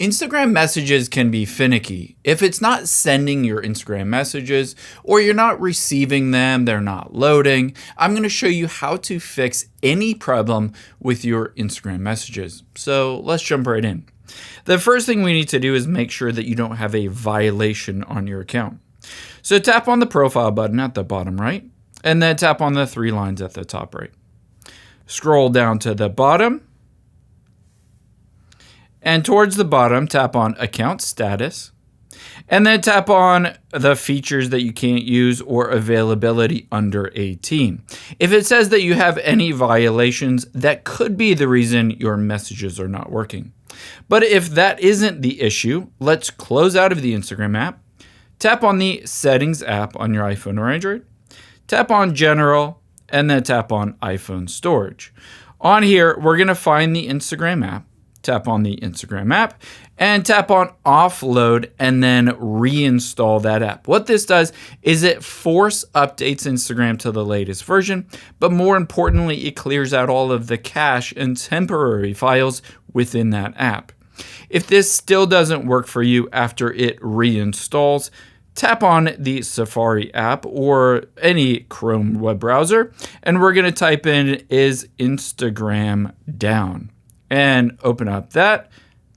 Instagram messages can be finicky. If it's not sending your Instagram messages or you're not receiving them, they're not loading, I'm going to show you how to fix any problem with your Instagram messages. So let's jump right in. The first thing we need to do is make sure that you don't have a violation on your account. So tap on the profile button at the bottom right, and then tap on the three lines at the top right. Scroll down to the bottom. And towards the bottom, tap on Account Status, and then tap on the features that you can't use or availability under 18. If it says that you have any violations, that could be the reason your messages are not working. But if that isn't the issue, let's close out of the Instagram app, tap on the Settings app on your iPhone or Android, tap on General, and then tap on iPhone Storage. On here, we're going to find the Instagram app. Tap on the Instagram app and tap on offload and then reinstall that app. What this does is it force updates Instagram to the latest version, but more importantly, it clears out all of the cache and temporary files within that app. If this still doesn't work for you after it reinstalls, tap on the Safari app or any Chrome web browser, and we're going to type in "is Instagram down?" and open up that,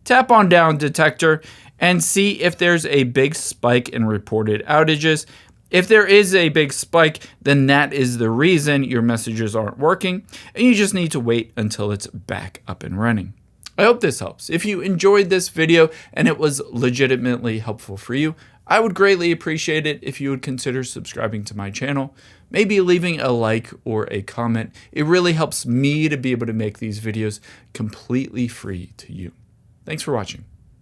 tap on Down Detector, and see if there's a big spike in reported outages. If there is a big spike, then that is the reason your messages aren't working, and you just need to wait until it's back up and running. I hope this helps. If you enjoyed this video and it was legitimately helpful for you, I would greatly appreciate it if you would consider subscribing to my channel, maybe leaving a like or a comment. It really helps me to be able to make these videos completely free to you. Thanks for watching.